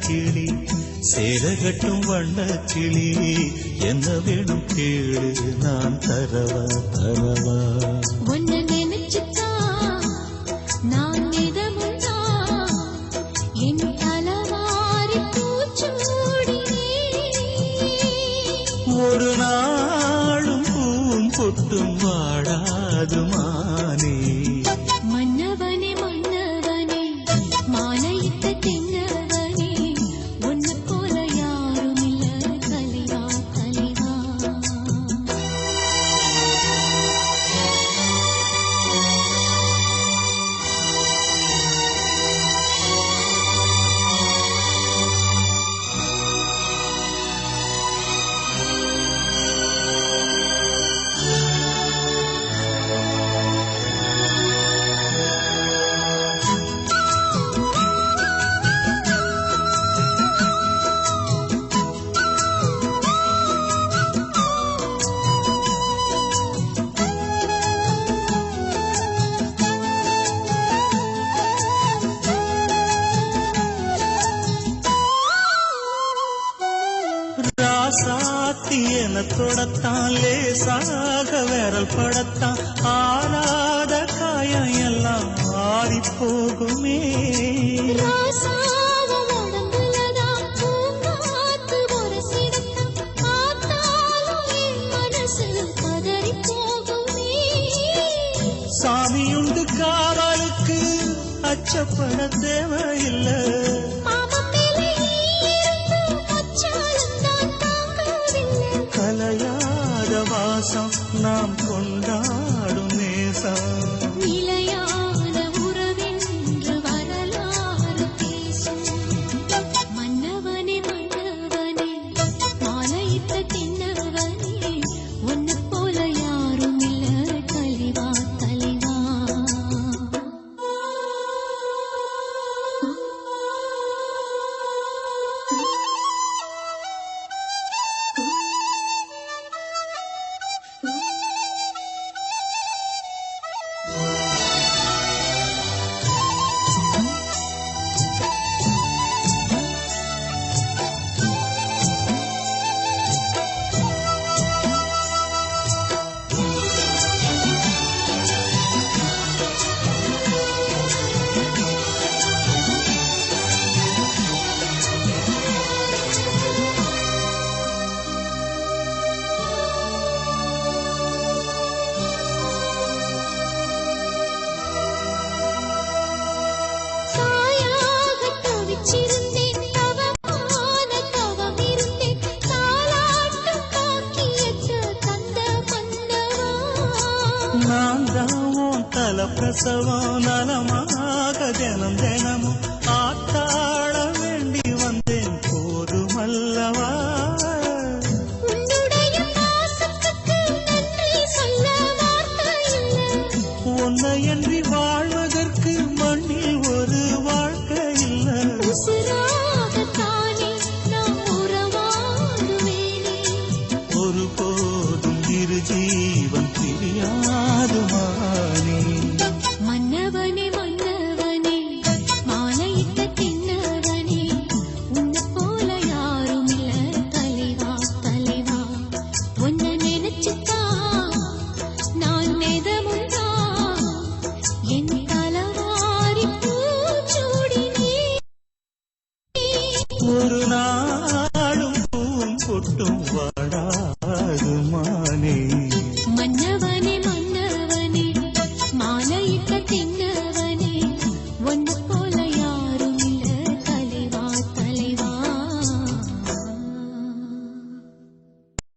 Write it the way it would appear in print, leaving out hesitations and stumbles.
கிளி சேரகட்டும் வண்ண கிளி என்ன வேணும் கேளு நான் தரவா தரவா ஒன்ன நினைச்சுக்கா நான் நிதமுண்டா என் தலவாரி பூச்சூடி ஒரு நாளும் பூம் பொட்டும் வாடாது மானே மன்னவனே மன்னவனே மாலையிட்ட தென்னவனே ஒன்னு போல யாரும் இல்ல கலிவா கலிவா ராசாத்தி என தொடத்தான் லேசாக விரல் படத்தான் ஆறாத காயம் எல்லாம் ஆறி போகுமே சாமியுண்டு காவலுக்கு அச்சப்பட தேவையில்லை கலையாத வாசம் நாம் கொண்டாடும் நேசம் நிலையான உறவென்று வரலாறு பேசும் மன்னவனே மன்னவனே மாலையிட்ட தின்னவனே ஒன்னு போல யாரும் இல்ல கலிவா கலிவா நான் தான் தல பிரசவம் நலமாக தினம் தினமும் ஆத்தாட வேண்டி வந்தேன் போதுமல்லவா உன்னையன்றி வாழ்வதற்கு மண்ணில் ஒரு வாழ்க்கை இல்லை ஒருபோதும் இரு ஜீவ